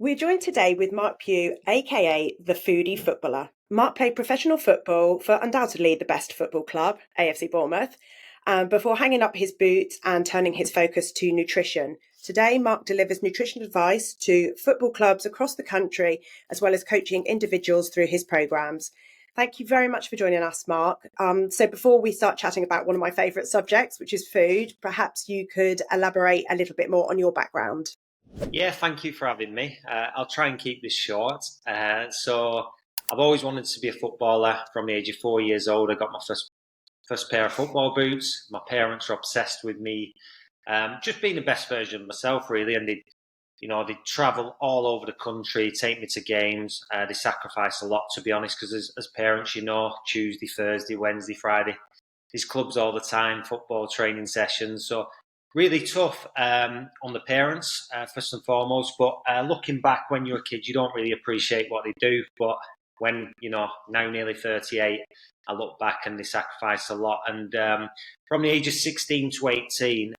We're joined today with Marc Pugh, aka the Foodie Footballer. Marc played professional football for undoubtedly the best football club, AFC Bournemouth, before hanging up his boots and turning his focus to nutrition. Today, Marc delivers nutrition advice to football clubs across the country, as well as coaching individuals through his programs. Thank you very much for joining us, Marc. So before we start chatting about one of my favourite subjects, which is food, perhaps you could elaborate a little bit more on your background. Yeah, thank you for having me. I'll try and keep this short. So I've always wanted to be a footballer. From the age of 4 years old, I got my first pair of football boots. My parents were obsessed with me, just being the best version of myself, really. And they'd travel all over the country, take me to games. They sacrifice a lot, to be honest, because as parents, Tuesday, Thursday, Wednesday, Friday, these clubs all the time, football training sessions. So really tough on the parents, first and foremost. But looking back when you're a kid, you don't really appreciate what they do. But when, now nearly 38, I look back and they sacrifice a lot. And from the age of 16 to 18,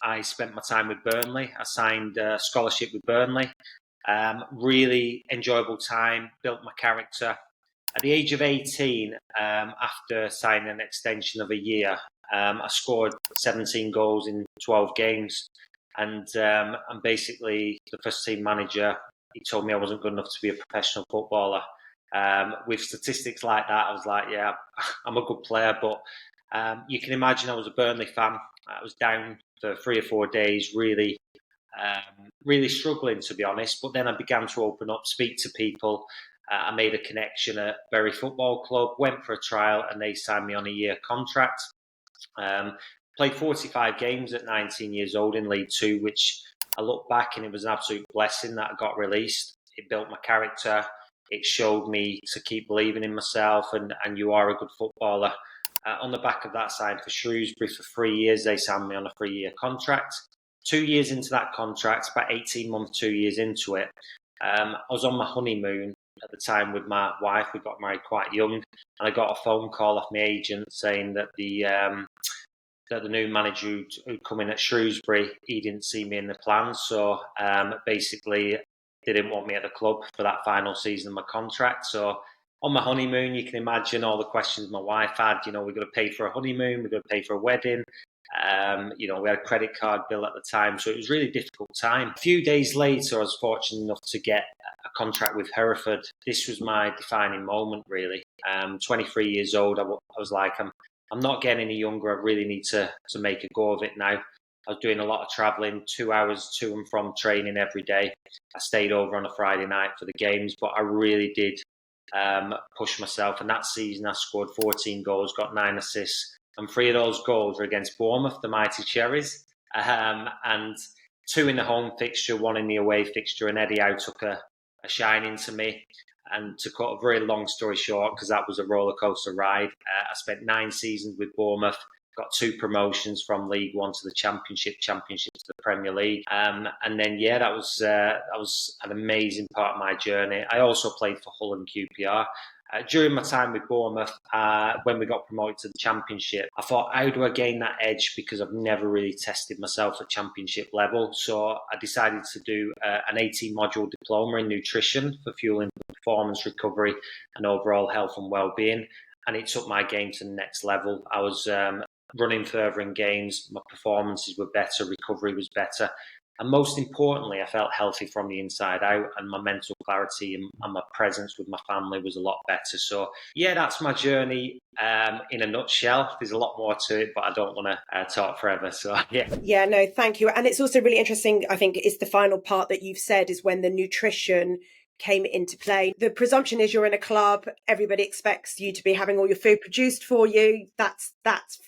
I spent my time with Burnley. I signed a scholarship with Burnley. Really enjoyable time, built my character. At the age of 18, after signing an extension of a year, I scored 17 goals in 12 games. And I'm basically the first team manager. He told me I wasn't good enough to be a professional footballer. With statistics like that, I was like, yeah, I'm a good player. But you can imagine I was a Burnley fan. I was down for 3 or 4 days, really struggling, to be honest. But then I began to open up, speak to people. I made a connection at Bury Football Club, went for a trial, and they signed me on a year contract. Played 45 games at 19 years old in League Two, which I look back and it was an absolute blessing that I got released. It built my character. It showed me to keep believing in myself, and you are a good footballer. On the back of that, signed for Shrewsbury for 3 years. They signed me on a 3-year contract. 2 years into that contract, about 18 months, 2 years into it, I was on my honeymoon at the time with my wife. We got married quite young, and I got a phone call off my agent saying that the new manager who'd come in at Shrewsbury, he didn't see me in the plans. So basically, they didn't want me at the club for that final season of my contract. So on my honeymoon, you can imagine all the questions my wife had. We're going to pay for a honeymoon, we're going to pay for a wedding. We had a credit card bill at the time, so it was a really difficult time. A few days later, I was fortunate enough to get a contract with Hereford. This was my defining moment, really. 23 years old, I was like, I'm not getting any younger. I really need to make a go of it now. I was doing a lot of travelling, 2 hours to and from training every day. I stayed over on a Friday night for the games, but I really did push myself. And that season, I scored 14 goals, got 9 assists, and 3 of those goals were against Bournemouth, the mighty Cherries, and 2 in the home fixture, 1 in the away fixture. And Eddie Howe took a shining to me. And to cut a very long story short, because that was a roller coaster ride, I spent 9 seasons with Bournemouth, got 2 promotions from League One to the Championship to the Premier League, and then that was an amazing part of my journey. I also played for Hull and QPR. During my time with Bournemouth, when we got promoted to the Championship, I thought, how do I gain that edge? Because I've never really tested myself at Championship level. So I decided to do an 18-module diploma in nutrition for fueling performance, recovery, and overall health and well-being. And it took my game to the next level. I was running further in games. My performances were better. Recovery was better. And most importantly, I felt healthy from the inside out, and my mental clarity and my presence with my family was a lot better. So, that's my journey in a nutshell. There's a lot more to it, but I don't want to talk forever. So, yeah. Yeah, no, thank you. And it's also really interesting, I think, it's the final part that you've said is when the nutrition came into play. The presumption is you're in a club, everybody expects you to be having all your food produced for you. That's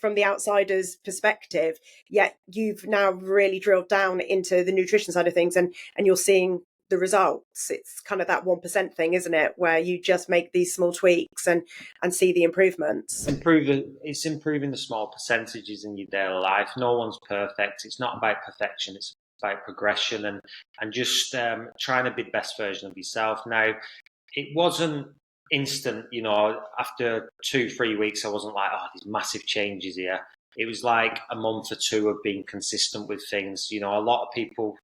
from the outsider's perspective. Yet you've now really drilled down into the nutrition side of things, and you're seeing the results. It's kind of that 1% thing, isn't it, where you just make these small tweaks and see the improvements. It's improving the small percentages in your daily life. No one's perfect. It's not about perfection. It's about progression and just trying to be the best version of yourself. Now, it wasn't instant, after 2-3 weeks, I wasn't like, these massive changes here. It was like a month or 2 of being consistent with things. A lot of people,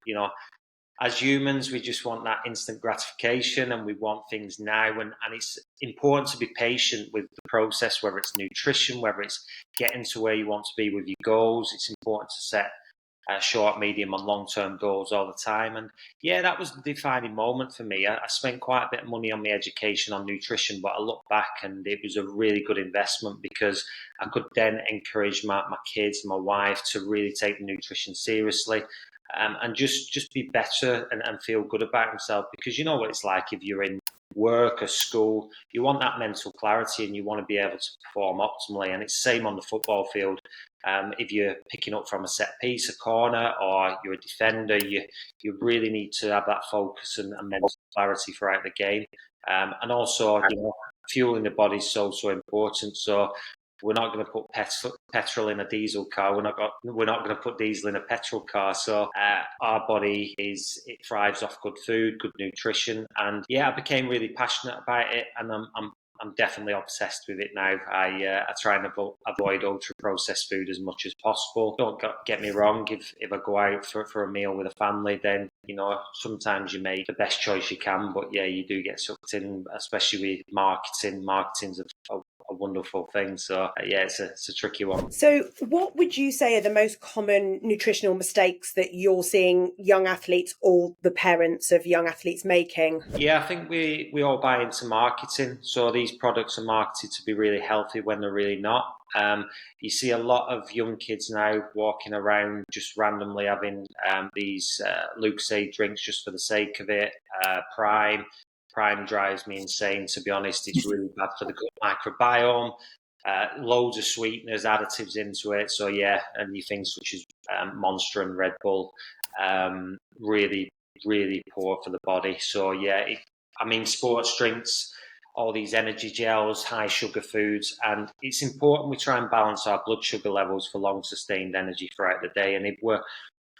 as humans, we just want that instant gratification and we want things now. And it's important to be patient with the process, whether it's nutrition, whether it's getting to where you want to be with your goals. It's important to set short, medium, and long-term goals all the time. And yeah, that was the defining moment for me. I spent quite a bit of money on my education on nutrition, but I look back and it was a really good investment because I could then encourage my kids, my wife to really take the nutrition seriously. And just be better and feel good about himself, because you know what it's like if you're in work or school, you want that mental clarity and you want to be able to perform optimally. And it's the same on the football field. If you're picking up from a set piece, a corner, or you're a defender, you really need to have that focus and mental clarity throughout the game. And also, fueling the body is so important. So we're not going to put petrol in a diesel car. We're not going to put diesel in a petrol car. So our body it thrives off good food, good nutrition, and yeah, I became really passionate about it, and I'm definitely obsessed with it now. I try and avoid ultra processed food as much as possible. Don't get me wrong. If I go out for a meal with a family, then sometimes you make the best choice you can. But yeah, you do get sucked in, especially with marketing. Marketing's a wonderful thing. So yeah, it's a tricky one. So what would you say are the most common nutritional mistakes that you're seeing young athletes or the parents of young athletes making? Yeah, I think we all buy into marketing. So these products are marketed to be really healthy when they're really not. You see a lot of young kids now walking around just randomly having these Laceeze drinks just for the sake of it. Prime drives me insane, to be honest. It's really bad for the gut microbiome. Loads of sweeteners, additives into it. So yeah, and you things such as Monster and Red Bull, really, really poor for the body. So yeah, sports drinks, all these energy gels, high sugar foods, and it's important we try and balance our blood sugar levels for long sustained energy throughout the day. And if we're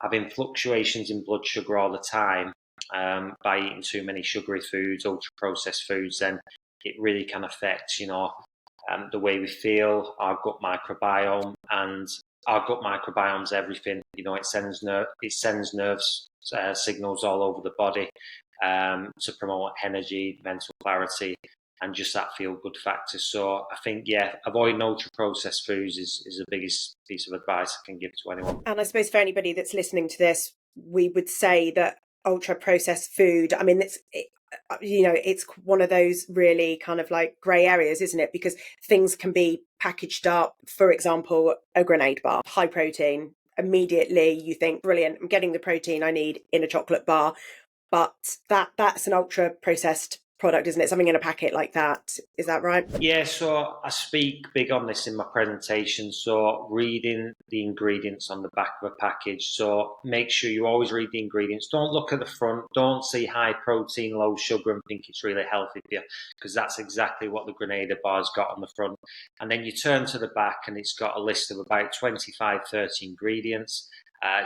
having fluctuations in blood sugar all the time, by eating too many sugary foods, ultra processed foods, then it really can affect, the way we feel, our gut microbiome, and our gut microbiome's everything. It sends nerves signals all over the body to promote energy, mental clarity, and just that feel good factor. So I think, yeah, avoiding ultra processed foods is the biggest piece of advice I can give to anyone. And I suppose for anybody that's listening to this, we would say that ultra processed food, it's one of those really kind of like grey areas, isn't it? Because things can be packaged up, for example, a grenade bar, high protein. Immediately you think, brilliant, I'm getting the protein I need in a chocolate bar. But that's an ultra processed product, isn't it? Something in a packet like that. Is that right? Yeah, so I speak big on this in my presentation. So reading the ingredients on the back of a package. So make sure you always read the ingredients. Don't look at the front. Don't see high protein, low sugar and think it's really healthy for you, because that's exactly what the Grenada bar's got on the front. And then you turn to the back and it's got a list of about 25, 30 ingredients.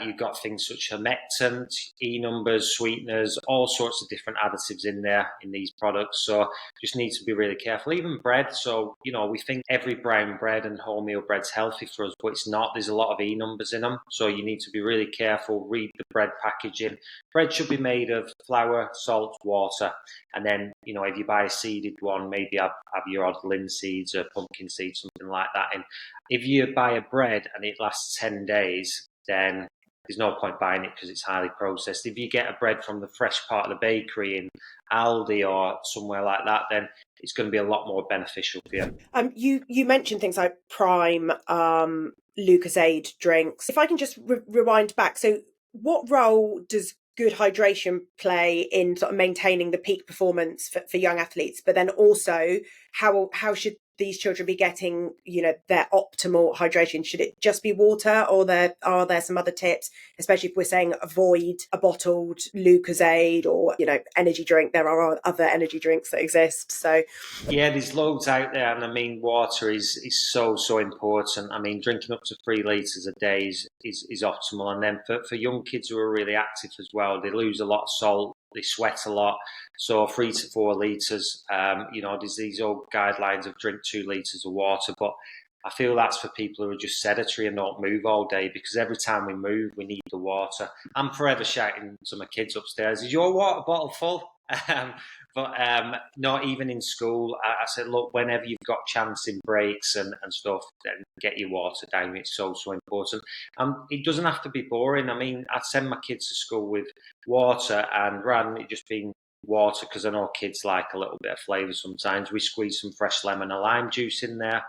You've got things such as humectant, E-numbers, sweeteners, all sorts of different additives in there in these products. So just need to be really careful. Even bread. So, we think every brown bread and wholemeal bread's healthy for us, but it's not. There's a lot of E-numbers in them. So you need to be really careful. Read the bread packaging. Bread should be made of flour, salt, water. And then, if you buy a seeded one, maybe have your odd linseeds or pumpkin seeds, something like that. And if you buy a bread and it lasts 10 days, then there's no point buying it because it's highly processed. If you get a bread from the fresh part of the bakery in Aldi or somewhere like that, then it's going to be a lot more beneficial for you. You mentioned things like Prime, Lucozade drinks. If I can just rewind back, so what role does good hydration play in sort of maintaining the peak performance for young athletes? But then also, how should these children be getting, their optimal hydration? Should it just be water, or are there some other tips, especially if we're saying avoid a bottled Lucozade or, energy drink? There are other energy drinks that exist. So yeah, there's loads out there, and water is so important. Drinking up to 3 litres a day is optimal. And then for young kids who are really active as well, they lose a lot of salt, they sweat a lot. So 3 to 4 litres, there's these old guidelines of drink 2 litres of water, but I feel that's for people who are just sedentary and don't move all day, because every time we move, we need the water. I'm forever shouting to my kids upstairs, "Is your water bottle full?" Um, but not even in school. I said, look, whenever you've got chance in breaks and stuff, then get your water down. It's so, so important. It doesn't have to be boring. I mean, I'd send my kids to school with water, and rather than it just being water, because I know kids like a little bit of flavour sometimes, we squeeze some fresh lemon or lime juice in there,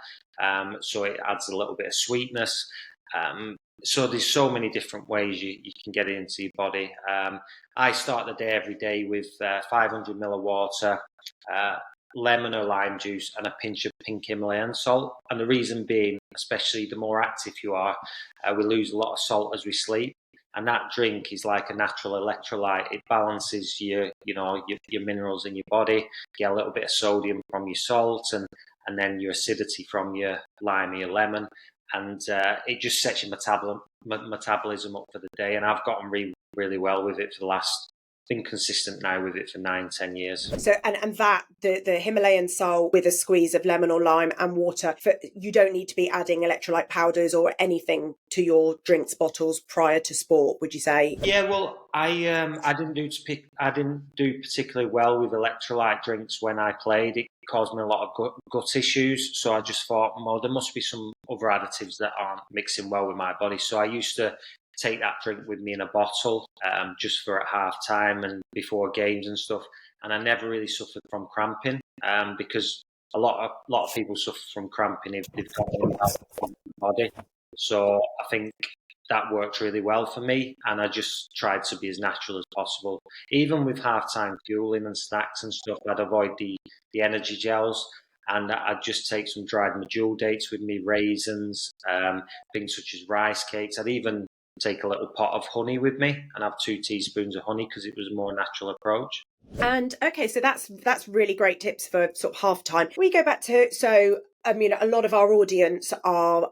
so it adds a little bit of sweetness. So there's so many different ways you can get it into your body. I start the day every day with 500 ml of water, uh, lemon or lime juice, and a pinch of pink Himalayan salt. And the reason being, especially the more active you are, we lose a lot of salt as we sleep. And that drink is like a natural electrolyte. It balances your minerals in your body. Get a little bit of sodium from your salt, and then your acidity from your lime or your lemon, and it just sets your metabolism up for the day. And I've gotten really well with it for the last, been consistent now with it for 9-10 years. So and that the Himalayan salt with a squeeze of lemon or lime and water, you don't need to be adding electrolyte powders or anything to your drinks bottles prior to sport, would you say? Yeah, well, I didn't do particularly well with electrolyte drinks when I played. It caused me a lot of gut issues. So I just thought, well, there must be some other additives that aren't mixing well with my body. So I used to take that drink with me in a bottle, just for at half time and before games and stuff. And I never really suffered from cramping, because a lot of people suffer from cramping if they've got an imbalance in the body. So I think that worked really well for me, and I just tried to be as natural as possible. Even with halftime fueling and snacks and stuff, I'd avoid the energy gels, and I'd just take some dried medjool dates with me, raisins, things such as rice cakes. I'd even take a little pot of honey with me and have 2 teaspoons of honey, because it was a more natural approach. And okay, so that's really great tips for sort of half time. We go back to, so I mean, a lot of our audience are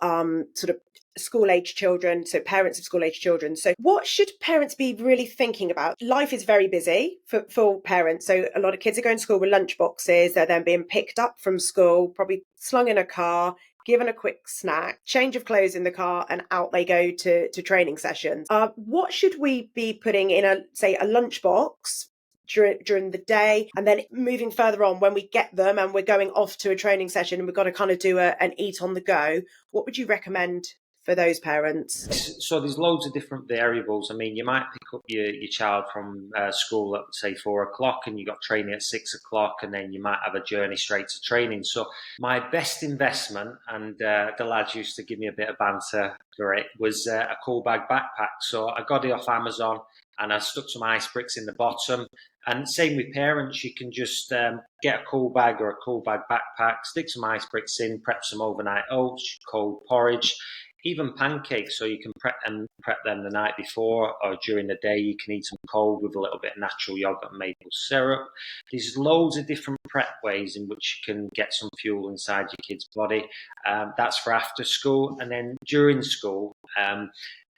sort of school age children, so parents of school age children. So what should parents be really thinking about? Life is very busy for parents. So a lot of kids are going to school with lunch boxes. They're then being picked up from school, probably slung in a car, given a quick snack, change of clothes in the car, and out they go to training sessions. What should we be putting in a lunchbox during the day, and then moving further on when we get them and we're going off to a training session and we've got to kind of do an eat on the go? What would you recommend for those parents? So there's loads of different variables. I mean, you might pick up your child from school at, say, 4 o'clock, and you got training at 6 o'clock, and then you might have a journey straight to training. So my best investment, and the lads used to give me a bit of banter for it, was a cool bag backpack. So I got it off Amazon, and I stuck some ice bricks in the bottom. And same with parents, you can just get a cool bag or a cool bag backpack, stick some ice bricks in, prep some overnight oats, cold porridge, even pancakes. So you can prep them the night before, or during the day you can eat them cold with a little bit of natural yogurt and maple syrup. There's loads of different prep ways in which you can get some fuel inside your kid's body. That's for after school. And then during school,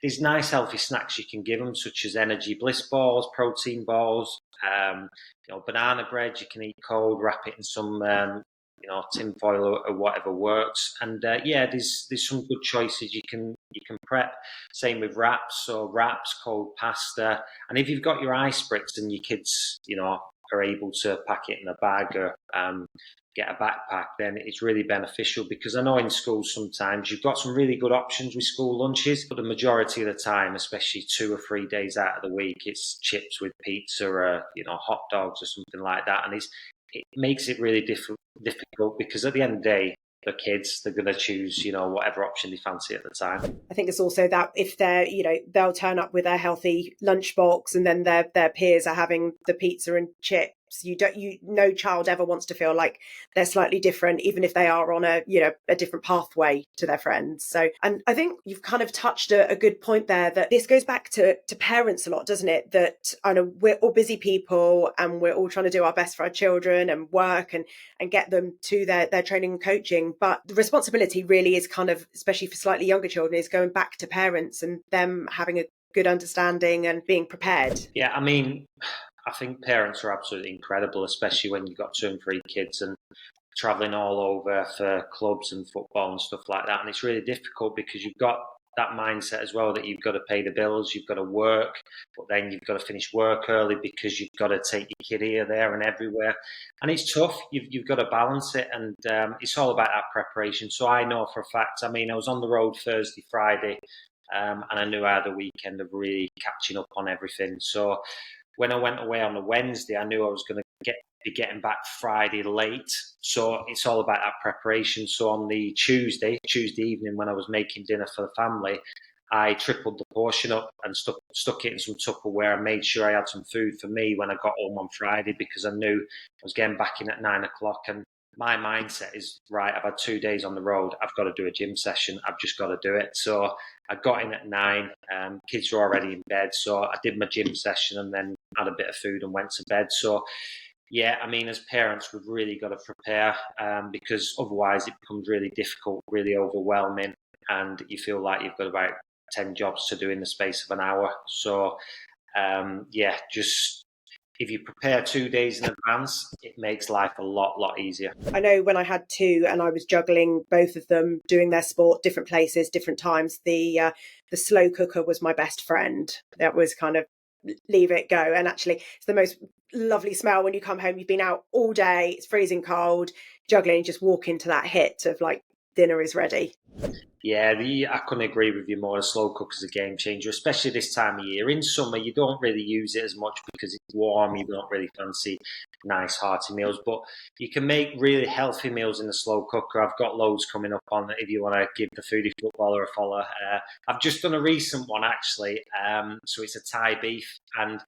there's nice healthy snacks you can give them, such as energy bliss balls, protein balls, banana bread you can eat cold, wrap it in some tin foil or whatever works. And there's some good choices you can prep. Same with wraps, so wraps, cold pasta. And if you've got your ice bricks and your kids are able to pack it in a bag or get a backpack, then it's really beneficial, because I know in schools sometimes you've got some really good options with school lunches, but the majority of the time, especially 2 or 3 days out of the week, it's chips with pizza or hot dogs or something like that. And it makes it really difficult, because at the end of the day, the kids, they're going to choose whatever option they fancy at the time. I think it's also that if they're they'll turn up with a healthy lunchbox, and then their peers are having the pizza and chips. No child ever wants to feel like they're slightly different, even if they are on a different pathway to their friends. So, and I think you've kind of touched a good point there, that this goes back to parents a lot, doesn't it? That I know we're all busy people, and we're all trying to do our best for our children and work and get them to their training and coaching. But the responsibility really is kind of, especially for slightly younger children, is going back to parents and them having a good understanding and being prepared. Yeah, I mean, I think parents are absolutely incredible, especially when you've got 2 and 3 kids. And traveling all over for clubs and football and stuff like that. And it's really difficult because you've got that mindset as well that you've got to pay the bills, you've got to work, but then you've got to finish work early because you've got to take your kid here, there, and everywhere. And it's tough. You've got to balance it, and it's all about that preparation. So I know for a fact. I mean, I was on the road Thursday, Friday, and I knew I had a weekend of really catching up on everything. So when I went away on the Wednesday, I knew I was going to be getting back Friday late. So it's all about that preparation. So on the Tuesday evening, when I was making dinner for the family, I tripled the portion up and stuck it in some Tupperware and made sure I had some food for me when I got home on Friday, because I knew I was getting back in at 9 o'clock. And my mindset is, right, I've had 2 days on the road. I've got to do a gym session. I've just got to do it. So I got in at 9. Kids were already in bed. So I did my gym session and then had a bit of food and went to bed. So yeah, I mean, as parents, we've really got to prepare, because otherwise it becomes really difficult, really overwhelming, and you feel like you've got about 10 jobs to do in the space of an hour. So, yeah, just if you prepare 2 days in advance, it makes life a lot easier. I know when I had two and I was juggling both of them, doing their sport, different places, different times, the slow cooker was my best friend. That was kind of leave it go. And actually, it's the most lovely smell when you come home. You've been out all day, it's freezing cold, juggling, and just walk into that hit of like, dinner is ready. Yeah, I couldn't agree with you more. A slow cooker's a game changer, especially this time of year. In summer, you don't really use it as much because it's warm. You don't really fancy nice hearty meals, but you can make really healthy meals in the slow cooker. I've got loads coming up on it if you want to give the Foodie Footballer a follow. I've just done a recent one actually, so it's a Thai beef, and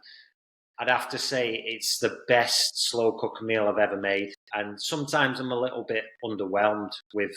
I'd have to say it's the best slow cooker meal I've ever made. And sometimes I'm a little bit underwhelmed with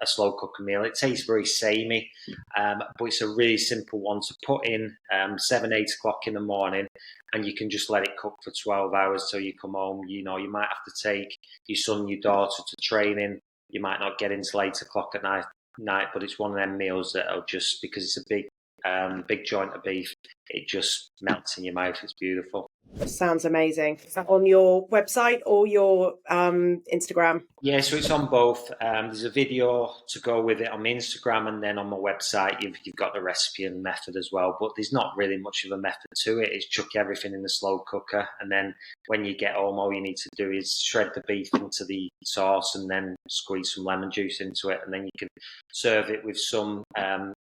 a slow cooker meal. It tastes very samey, but it's a really simple one to put in 7, 8 o'clock in the morning, and you can just let it cook for 12 hours till you come home. You know, you might have to take your son, your daughter to training. You might not get in till 8 o'clock at night, but it's one of them meals that are just, because it's a big joint of beef, it just melts in your mouth. It's beautiful. Sounds amazing. Is that on your website or your Instagram? Yeah, so it's on both. There's a video to go with it on my Instagram, and then on my website you've got the recipe and method as well. But there's not really much of a method to it. It's chuck everything in the slow cooker, and then when you get home, all you need to do is shred the beef into the sauce and then squeeze some lemon juice into it, and then you can serve it with some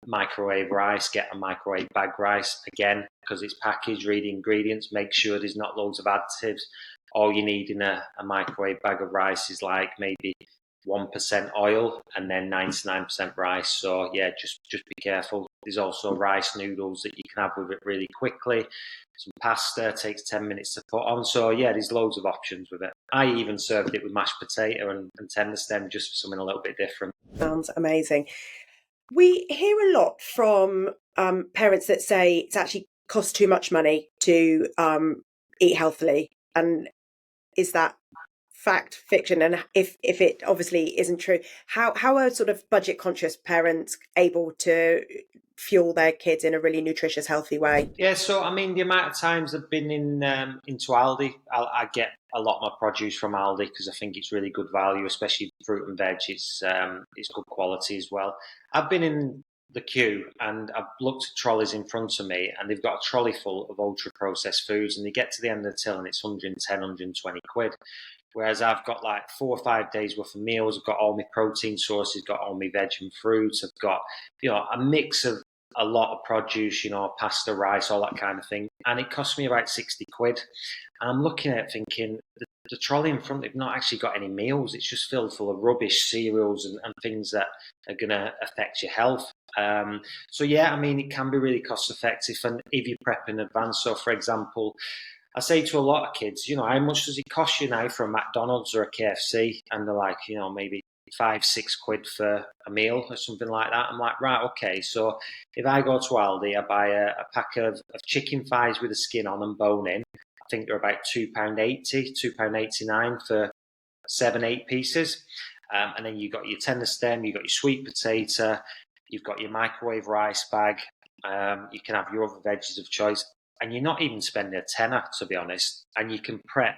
microwave rice. Get a microwave bag rice again, because it's packaged. Read the ingredients. Make sure there's not loads of additives. All you need in a microwave bag of rice is like maybe 1% oil and then 99% rice. So yeah, just be careful. There's also rice noodles that you can have with it really quickly. Some pasta takes 10 minutes to put on. So yeah, there's loads of options with it. I even served it with mashed potato and tender stem, just for something a little bit different. Sounds amazing. We hear a lot from parents that say it's actually costs too much money to eat healthily. And is that fact, fiction? And if it obviously isn't true, how are sort of budget conscious parents able to fuel their kids in a really nutritious, healthy way? Yeah, so I mean, the amount of times I've been into Aldi, I get a lot of my produce from Aldi because I think it's really good value, especially fruit and veg. It's good quality as well. I've been in the queue and I've looked at trolleys in front of me, and they've got a trolley full of ultra processed foods, and you get to the end of the till and it's 110, 120 quid. Whereas I've got like 4 or 5 days worth of meals. I've got all my protein sources, got all my veg and fruits. I've got, a mix of a lot of produce, pasta, rice, all that kind of thing. And it cost me about 60 quid. And I'm looking at it thinking, the trolley in front, they've not actually got any meals. It's just filled full of rubbish, cereals and things that are going to affect your health. So yeah, I mean, it can be really cost effective. And if you prep in advance, so for example, I say to a lot of kids, how much does it cost you now for a McDonald's or a KFC? And they're like, maybe 5, 6 quid for a meal or something like that. I'm like, right, okay. So if I go to Aldi, I buy a pack of chicken thighs with the skin on and bone in. I think they're about £2.80, £2.89 for 7, 8 pieces. And then you've got your tender stem, you've got your sweet potato, you've got your microwave rice bag. You can have your other veggies of choice. And you're not even spending a tenner, to be honest. And you can prep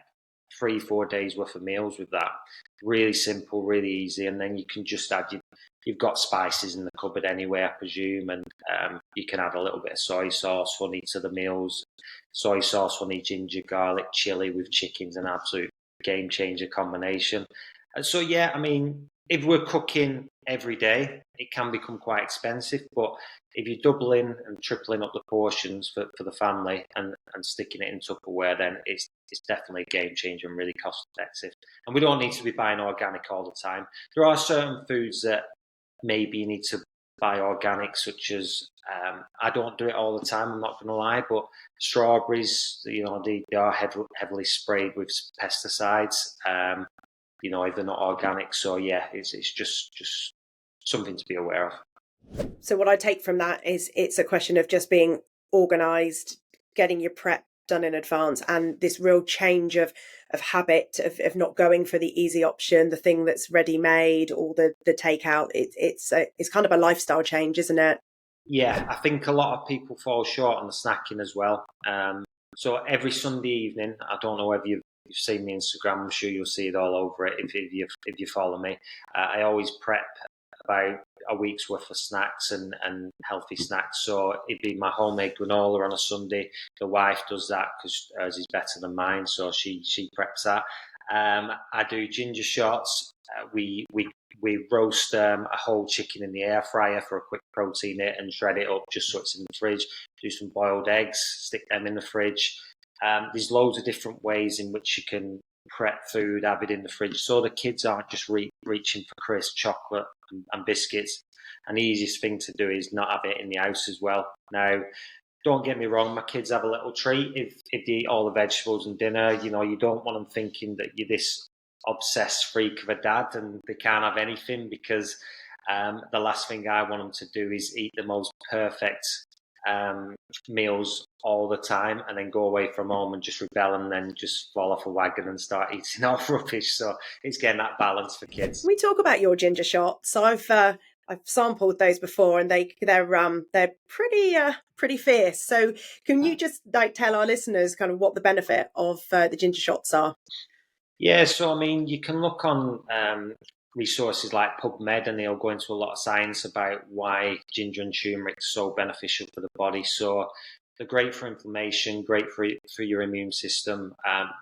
3-4 days worth of meals with that. Really simple, really easy, and then you can just add you've got spices in the cupboard anyway, I presume, and you can add a little bit of soy sauce funny to the meals. Soy sauce funny, ginger, garlic, chili with chicken's an absolute game changer combination. And so yeah, I mean, if we're cooking every day, it can become quite expensive, but if you're doubling and tripling up the portions for the family and sticking it in Tupperware, then it's definitely a game changer and really cost effective. And we don't need to be buying organic all the time. There are certain foods that maybe you need to buy organic, such as I don't do it all the time, I'm not going to lie, but strawberries, they are heavily sprayed with pesticides. If they're not organic. So yeah, it's just something to be aware of. So what I take from that is it's a question of just being organised, getting your prep done in advance, and this real change of habit of not going for the easy option, the thing that's ready made, or the takeout. It's kind of a lifestyle change, isn't it? Yeah, I think a lot of people fall short on the snacking as well. So every Sunday evening, I don't know whether you've seen the Instagram. I'm sure you'll see it all over it if you follow me. I always prep about a week's worth of snacks and healthy snacks. So it'd be my homemade granola on a Sunday. The wife does that because hers is better than mine, so she preps that. I do ginger shots. We roast a whole chicken in the air fryer for a quick protein hit and shred it up just so it's in the fridge. Do some boiled eggs, stick them in the fridge. There's loads of different ways in which you can prep food, have it in the fridge, so the kids aren't just reaching for crisp chocolate and biscuits. And the easiest thing to do is not have it in the house as well. Now, don't get me wrong, my kids have a little treat if they eat all the vegetables and dinner. You don't want them thinking that you're this obsessed freak of a dad and they can't have anything, because the last thing I want them to do is eat the most perfect meals all the time and then go away from home and just rebel and then just fall off a wagon and start eating all rubbish. So it's getting that balance for kids. We talk about your ginger shots. I've sampled those before, and they're pretty fierce. So can you just tell our listeners kind of what the benefit of the ginger shots are? Yeah, so I mean, you can look on resources like PubMed, and they'll go into a lot of science about why ginger and turmeric is so beneficial for the body. So they're great for inflammation, great for your immune system.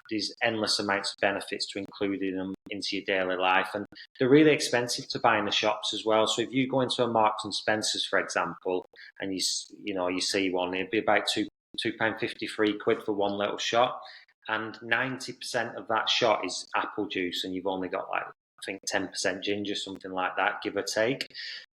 There's endless amounts of benefits to including them into your daily life, and they're really expensive to buy in the shops as well. So if you go into a Marks and Spencers, for example, and you see one, it'd be about £2.50, £3 for one little shot. And 90% of that shot is apple juice, and you've only got I think 10% ginger, something like that, give or take.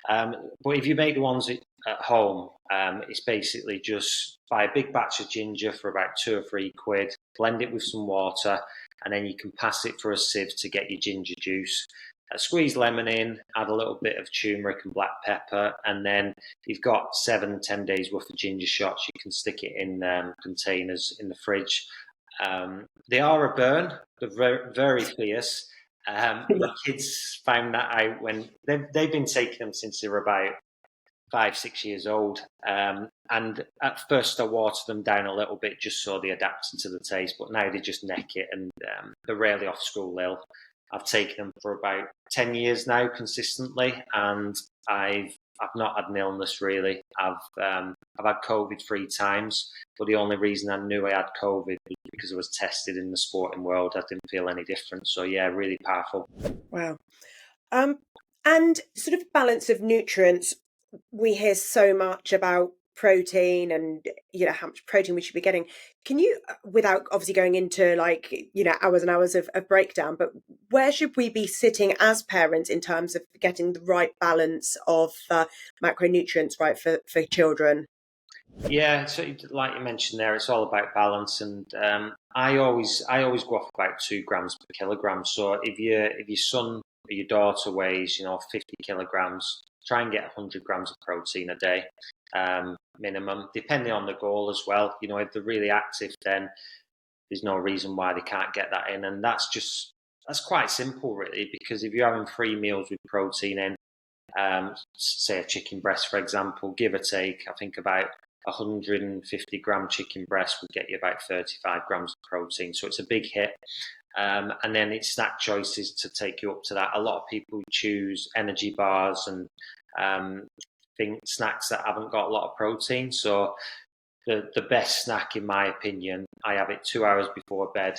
But if you make the ones at home, it's basically just buy a big batch of ginger for about £2 or £3, blend it with some water, and then you can pass it for a sieve to get your ginger juice. Squeeze lemon in, add a little bit of turmeric and black pepper, and then you've got 7-10 days worth of ginger shots. You can stick it in containers in the fridge. They are a burn. They're very, very fierce. My kids found that out when they've been taking them since they were about 5-6 years old. And at first I watered them down a little bit just so they adapted to the taste, but now they just neck it, and they're rarely off school ill. I've taken them for about 10 years now consistently, and I've not had an illness really. I've had COVID 3 times, but the only reason I knew I had COVID was because I was tested in the sporting world. I didn't feel any different. So yeah, really powerful. Wow. And sort of balance of nutrients. We hear so much about protein and how much protein we should be getting. Can you, without obviously going into hours and hours of breakdown, but where should we be sitting as parents in terms of getting the right balance of macronutrients right for children? Yeah, so like you mentioned there, it's all about balance, and I always go off about 2 grams per kilogram. So if your son or your daughter weighs 50 kilograms, try and get 100 grams of protein a day minimum, depending on the goal as well. If they're really active, then there's no reason why they can't get that in, and that's quite simple really, because if you're having 3 meals with protein in, say a chicken breast for example, give or take, I think about 150 gram chicken breast would get you about 35 grams of protein. So it's a big hit. And then it's snack choices to take you up to that. A lot of people choose energy bars and think snacks that haven't got a lot of protein. So the best snack, in my opinion, I have it 2 hours before bed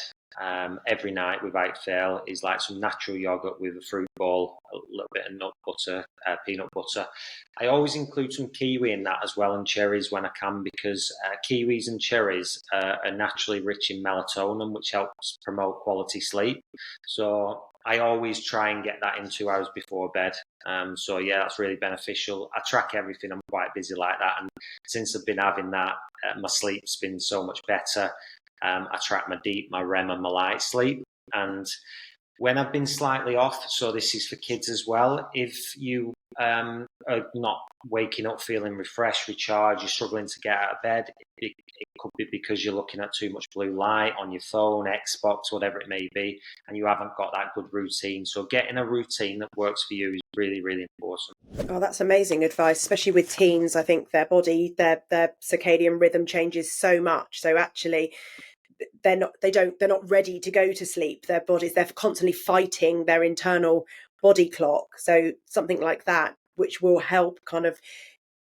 every night without fail, is like some natural yogurt with a fruit bowl, a little bit of nut butter, peanut butter. I always include some kiwi in that as well, and cherries when I can, because kiwis and cherries are naturally rich in melatonin, which helps promote quality sleep. So I always try and get that in 2 hours before bed. So yeah, that's really beneficial. I track everything. I'm quite busy like that, and since I've been having that, my sleep's been so much better. I track my deep, my REM, and my light sleep. And when I've been slightly off, so this is for kids as well, if you are not waking up feeling refreshed, recharged, you're struggling to get out of bed, it could be because you're looking at too much blue light on your phone, Xbox, whatever it may be, and you haven't got that good routine. So getting a routine that works for you is really, really important. Oh, that's amazing advice, especially with teens. I think their body, their circadian rhythm changes so much. So actually, they're not ready to go to sleep. Their bodies, they're constantly fighting their internal body clock. So something like that, which will help kind of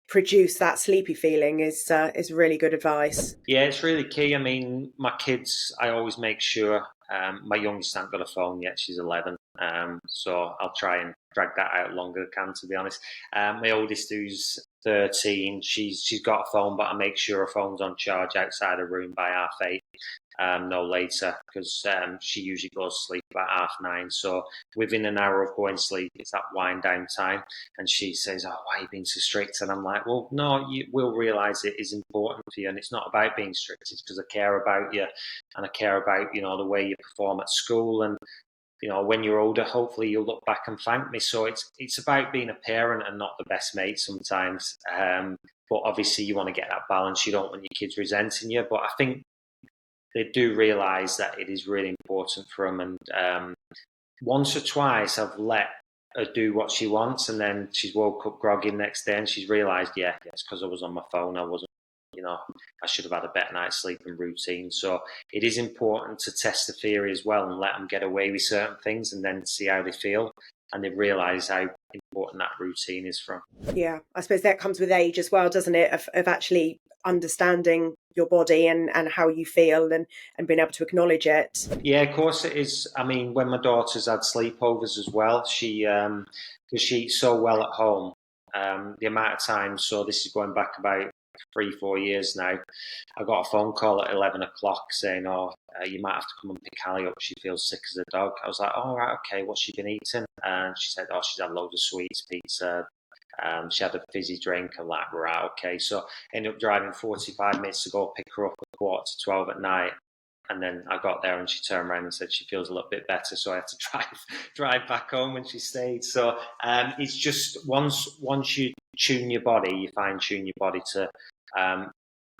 produce that sleepy feeling, is really good advice. Yeah, it's really key. I mean, my kids, I always make sure. My youngest hasn't got a phone yet; she's 11. So I'll try and drag that out longer as I can, to be honest. My oldest, who's 13, she's got a phone, but I make sure her phone's on charge outside her room by 8:30. No later, because she usually goes to sleep about 9:30. So within an hour of going to sleep, it's that wind down time. And she says, "Oh, why are you being so strict?" And I'm like, "Well, no, you will realise it is important for you, and it's not about being strict. It's because I care about you, and I care about the way you perform at school, and when you're older, hopefully you'll look back and thank me." So it's about being a parent and not the best mate sometimes. But obviously you want to get that balance. You don't want your kids resenting you. But I think they do realise that it is really important for them. And once or twice I've let her do what she wants, and then she's woke up groggy the next day and she's realised, yeah, it's because I was on my phone. I wasn't, I should have had a better night's sleep and routine. So it is important to test the theory as well and let them get away with certain things and then see how they feel. And they realise how important that routine is for them. Yeah, I suppose that comes with age as well, doesn't it? Of actually understanding your body and how you feel and being able to acknowledge it. Yeah, of course it is. I mean, when my daughter's had sleepovers as well, because she eats so well at home, the amount of times, so this is going back about 3, 4 years now, I got a phone call at 11 o'clock saying, "Oh, you might have to come and pick Hallie up. She feels sick as a dog." I was like, "Oh, right, okay, what's she been eating?" And she said, "Oh, she's had loads of sweets, pizza. She had a fizzy drink." I'm like, "Right, okay." So I ended up driving 45 minutes to go pick her up at 11:45 at night. And then I got there and she turned around and said she feels a little bit better. So I had to drive back home when she stayed. So it's just once you tune your body, you fine tune your body to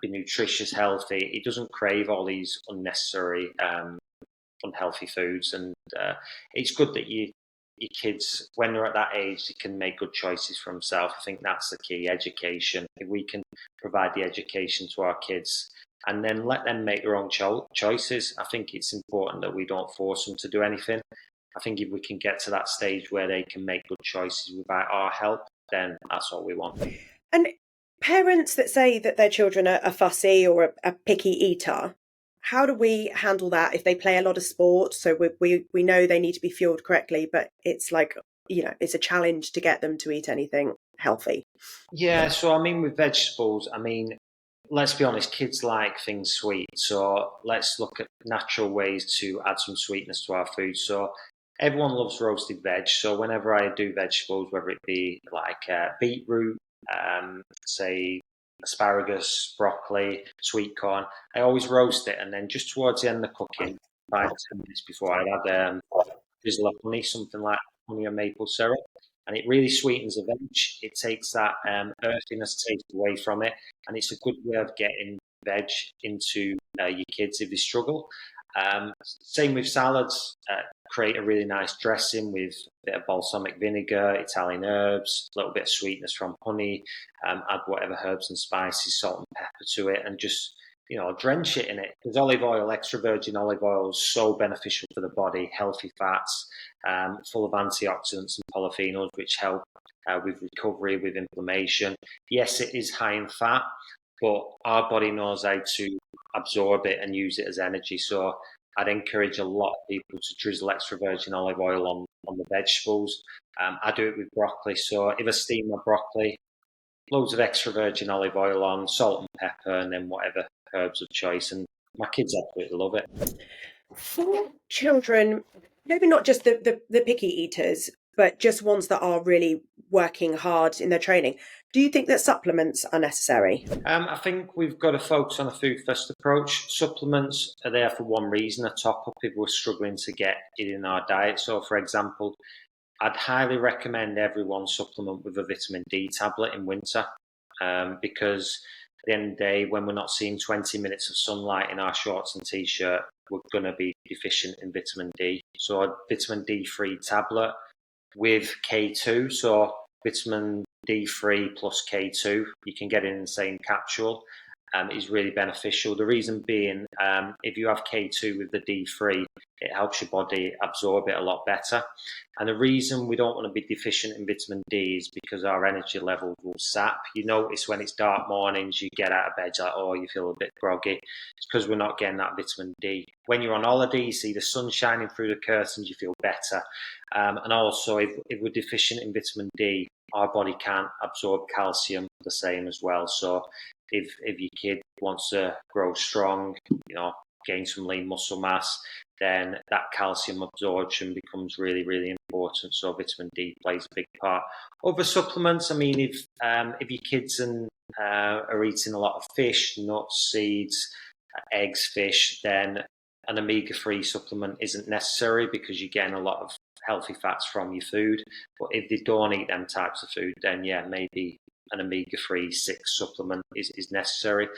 be nutritious, healthy. It doesn't crave all these unnecessary, unhealthy foods. And it's good that your kids, when they're at that age, they can make good choices for themselves. I think that's the key, education. If we can provide the education to our kids and then let them make their own choices, I think it's important that we don't force them to do anything. I think if we can get to that stage where they can make good choices without our help, then that's what we want. And parents that say that their children are fussy or a picky eater, how do we handle that if they play a lot of sport? So we know they need to be fueled correctly, but it's like, it's a challenge to get them to eat anything healthy. Yeah, so I mean, with vegetables, I mean, let's be honest, kids like things sweet. So let's look at natural ways to add some sweetness to our food. So everyone loves roasted veg. So whenever I do vegetables, whether it be like beetroot, say asparagus, broccoli, sweet corn, I always roast it. And then just towards the end of the cooking, 5 to 10 minutes before, I'd add drizzle of honey, something like honey or maple syrup, and it really sweetens the veg. It takes that earthiness taste away from it, and it's a good way of getting veg into your kids if they struggle. Same with salads. Create a really nice dressing with a bit of balsamic vinegar, Italian herbs, a little bit of sweetness from honey. Add whatever herbs and spices, salt and pepper to it, and just drench it in it. Because olive oil, extra virgin olive oil, is so beneficial for the body. Healthy fats, full of antioxidants and polyphenols, which help with recovery, with inflammation. Yes, it is high in fat, but our body knows how to absorb it and use it as energy. So I'd encourage a lot of people to drizzle extra virgin olive oil on the vegetables. I do it with broccoli. So if I steam my broccoli, loads of extra virgin olive oil on, salt and pepper, and then whatever herbs of choice. And my kids absolutely love it. For children, maybe not just the picky eaters, but just ones that are really working hard in their training, do you think that supplements are necessary? I think we've got to focus on a food first approach. Supplements are there for one reason, a top up if we're struggling to get it in our diet. So, for example, I'd highly recommend everyone supplement with a vitamin D tablet in winter, because at the end of the day, when we're not seeing 20 minutes of sunlight in our shorts and t-shirt, we're going to be deficient in vitamin D. So a vitamin D3 tablet with K2, so vitamin D3 plus K2, you can get it in the same capsule, is really beneficial. The reason being, if you have K2 with the D3, it helps your body absorb it a lot better. And the reason we don't want to be deficient in vitamin D is because our energy levels will sap. You notice when it's dark mornings, you get out of bed, like, oh, you feel a bit groggy. It's because we're not getting that vitamin D. When you're on holiday, you see the sun shining through the curtains, you feel better. And also, if we're deficient in vitamin D, our body can't absorb calcium the same as well. So if your kid wants to grow strong, gain some lean muscle mass, then that calcium absorption becomes really, really important. So vitamin D plays a big part. Other supplements, I mean, if your kids are eating a lot of fish, nuts, seeds, eggs, fish, then an omega-3 supplement isn't necessary because you're getting a lot of healthy fats from your food. But if they don't eat them types of food, then yeah, maybe an omega-3 6 supplement is necessary.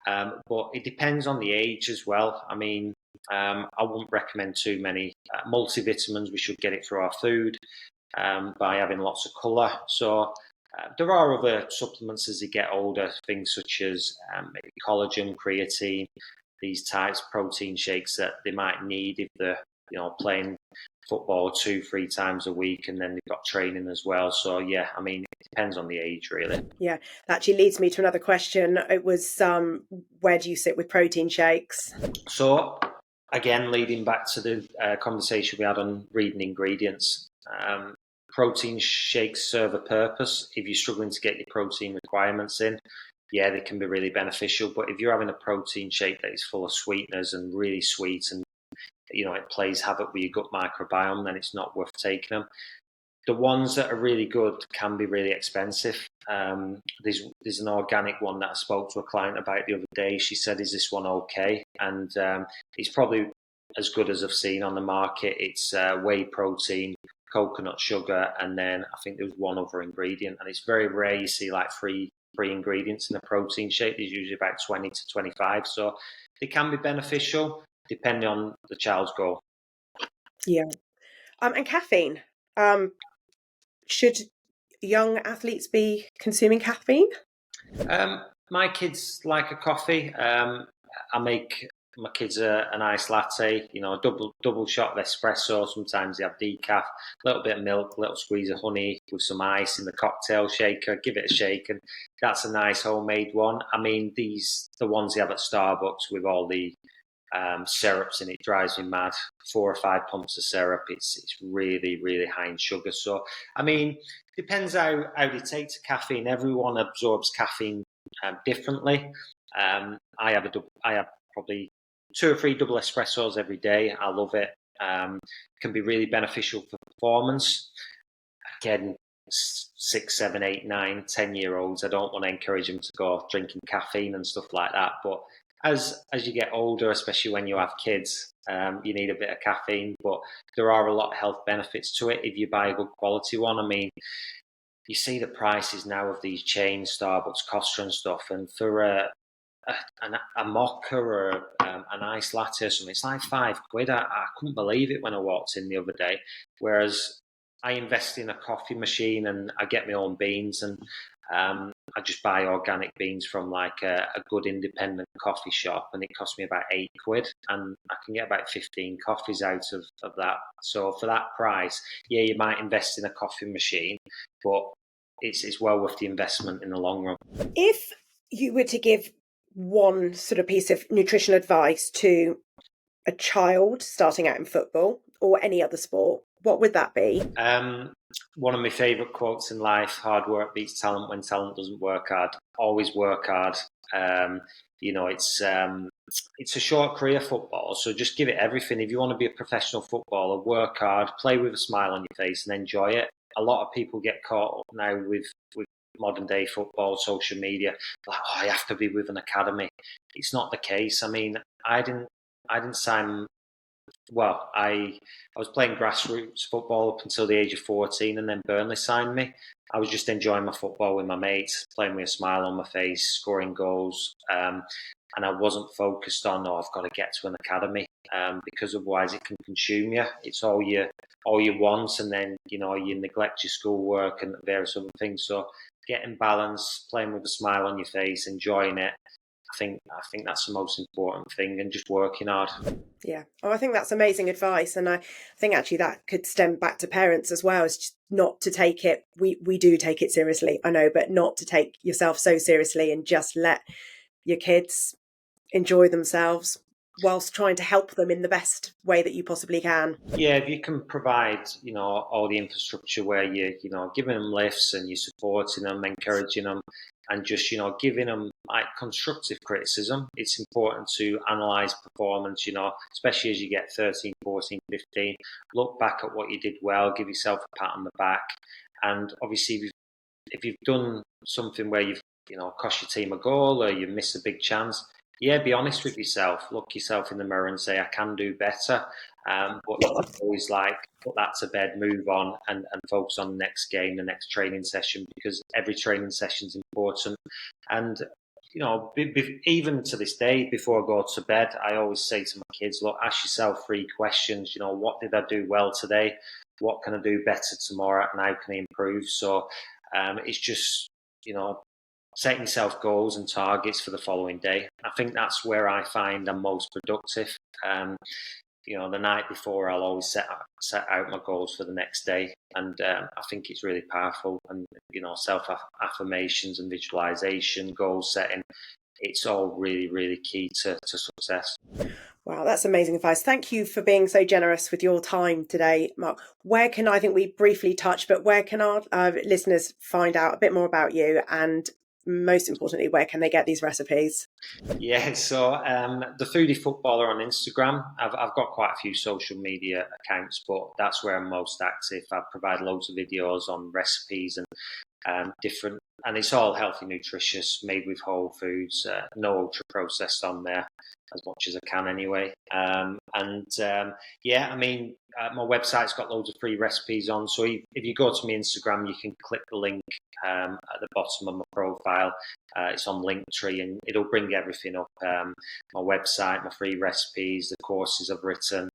But it depends on the age as well. I mean, I wouldn't recommend too many multivitamins. We should get it through our food by having lots of colour. So there are other supplements as you get older, things such as maybe collagen, creatine, these types, protein shakes that they might need if they're playing football 2-3 times a week, and then they've got training as well. So yeah, I mean, it depends on the age really. Yeah, that actually leads me to another question. It was where do you sit with protein shakes? So again, leading back to the conversation we had on reading ingredients, protein shakes serve a purpose. If you're struggling to get your protein requirements in, yeah, they can be really beneficial. But if you're having a protein shake that is full of sweeteners and really sweet, and it plays havoc with your gut microbiome, then it's not worth taking them. The ones that are really good can be really expensive. There's an organic one that I spoke to a client about the other day. She said, "Is this one okay?" And it's probably as good as I've seen on the market. It's whey protein, coconut sugar, and then I think there was one other ingredient. And it's very rare you see like three ingredients in a protein shake. There's usually about 20 to 25. So they can be beneficial depending on the child's goal. Yeah. And caffeine. Should young athletes be consuming caffeine? My kids like a coffee. I make my kids a nice latte, a double shot of espresso. Sometimes they have decaf, a little bit of milk, a little squeeze of honey with some ice in the cocktail shaker. Give it a shake, and that's a nice homemade one. I mean, the ones they have at Starbucks with all the syrups in it drives me mad. 4 or 5 pumps of syrup. It's really, really high in sugar. So, I mean, depends how they take to caffeine. Everyone absorbs caffeine differently. I have probably 2 or 3 double espressos every day. I love it. Can be really beneficial for performance. Again, 6, 7, 8, 9, 10-year-olds. I don't want to encourage them to go drinking caffeine and stuff like that. But as you get older, especially when you have kids, you need a bit of caffeine. But there are a lot of health benefits to it if you buy a good quality one. I mean, you see the prices now of these chains, Starbucks, Costa and stuff, and for a mocha or an iced latte or something, it's like £5. I couldn't believe it when I walked in the other day. Whereas I invest in a coffee machine and I get my own beans, and I just buy organic beans from like a good independent coffee shop, and it costs me about £8, and I can get about 15 coffees out of that. So for that price, yeah, you might invest in a coffee machine, but it's well worth the investment in the long run. If you were to give one sort of piece of nutritional advice to a child starting out in football or any other sport, what would that be? One of my favourite quotes in life: "Hard work beats talent when talent doesn't work hard." Always work hard. Um, it's a short career, football, so just give it everything. If you want to be a professional footballer, work hard, play with a smile on your face, and enjoy it. A lot of people get caught up now with modern day football, social media, like, oh, I have to be with an academy. It's not the case. I mean, I didn't sign. Well, I was playing grassroots football up until the age of 14, and then Burnley signed me. I was just enjoying my football with my mates, playing with a smile on my face, scoring goals, and I wasn't focused on, oh, I've got to get to an academy, because otherwise it can consume you. It's all you want, and then you neglect your schoolwork and various other things. So getting balance, playing with a smile on your face, enjoying it. I think that's the most important thing, and just working hard. Yeah. Oh, I think that's amazing advice. And I think actually that could stem back to parents as well. It's just not to take it, we do take it seriously, I know, but not to take yourself so seriously and just let your kids enjoy themselves whilst trying to help them in the best way that you possibly can. Yeah, if you can provide, all the infrastructure where you giving them lifts and you're supporting them, encouraging them, and just, giving them like constructive criticism. It's important to analyze performance, especially as you get 13, 14, 15. Look back at what you did well, give yourself a pat on the back. And obviously, if you've done something where you've, cost your team a goal or you miss a big chance, yeah, be honest with yourself. Look yourself in the mirror and say, I can do better. But always like put that to bed, move on, and focus on the next game, the next training session, because every training session is important. And even to this day, before I go to bed, I always say to my kids, look, ask yourself 3 questions. What did I do well today? What can I do better tomorrow? And how can I improve? So it's just, setting yourself goals and targets for the following day. I think that's where I find I'm most productive. The night before, I'll always set out my goals for the next day, and I think it's really powerful. And self affirmations and visualization, goal setting, it's all really, really key to success. Wow, that's amazing advice. Thank you for being so generous with your time today, Mark. I think we briefly touched, but where can our listeners find out a bit more about you? And most importantly, where can they get these recipes? Yeah, so the Foodie Footballer on Instagram. I've got quite a few social media accounts, but that's where I'm most active. I provide loads of videos on recipes and different, and it's all healthy, nutritious, made with whole foods, no ultra processed on there, as much as I can anyway. Yeah, I mean, my website's got loads of free recipes on. So if you go to my Instagram, you can click the link at the bottom of my profile. It's on Linktree, and it'll bring everything up. My website, my free recipes, the courses I've written.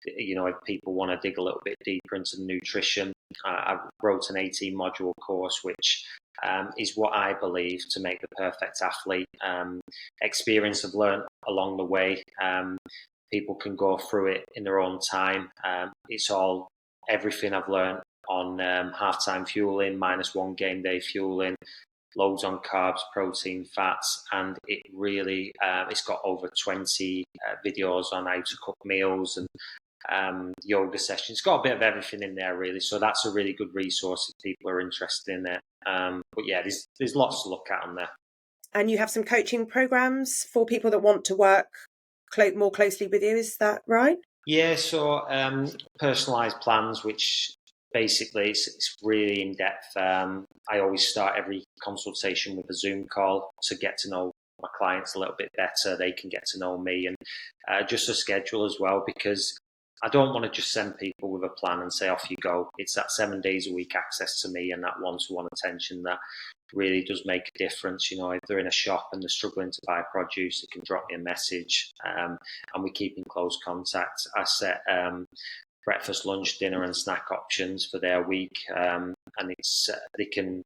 If people want to dig a little bit deeper into the nutrition, I wrote an 18-module course, which is what I believe to make the perfect athlete. Experience I've learned along the way. People can go through it in their own time. It's all everything I've learned on half-time fueling, -1 game day fueling, loads on carbs, protein, fats, and it really it's got over 20 videos on how to cook meals and yoga sessions. It's got a bit of everything in there, really. So that's a really good resource if people are interested in it. But yeah, there's lots to look at on there. And you have some coaching programs for people that want to work more closely with you. Is that right? Yeah, so personalised plans, which basically it's really in depth. I always start every consultation with a Zoom call to get to know my clients a little bit better. They can get to know me, and just a schedule as well, because I don't want to just send people with a plan and say off you go. It's that 7 days a week access to me and that one-to-one attention that really does make a difference. If they're in a shop and they're struggling to buy produce, they can drop me a message, and we keep in close contact. I set breakfast, lunch, dinner, and snack options for their week, and it's they can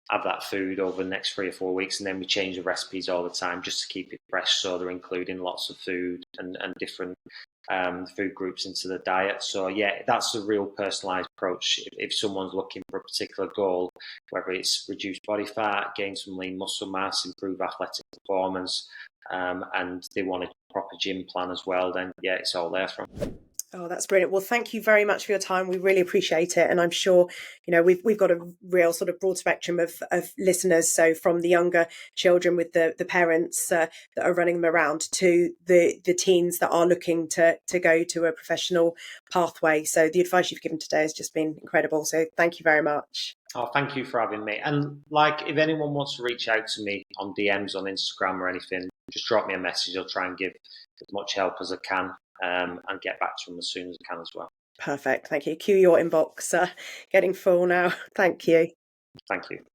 have that food over the next 3 or 4 weeks, and then we change the recipes all the time just to keep it fresh. So they're including lots of food and different food groups into the diet. So yeah, that's a real personalised approach. If someone's looking for a particular goal, whether it's reduce body fat, gain some lean muscle mass, improve athletic performance, and they want a proper gym plan as well, then yeah, it's all there from. Oh, that's brilliant. Well, thank you very much for your time. We really appreciate it. And I'm sure, we've got a real sort of broad spectrum of listeners. So from the younger children with the parents that are running them around to the teens that are looking to go to a professional pathway. So the advice you've given today has just been incredible. So thank you very much. Oh, thank you for having me. And like, if anyone wants to reach out to me on DMs on Instagram or anything, just drop me a message. I'll try and give as much help as I can, and get back to them as soon as I can as well. Perfect. Thank you. Cue your inbox getting full now. Thank you. Thank you.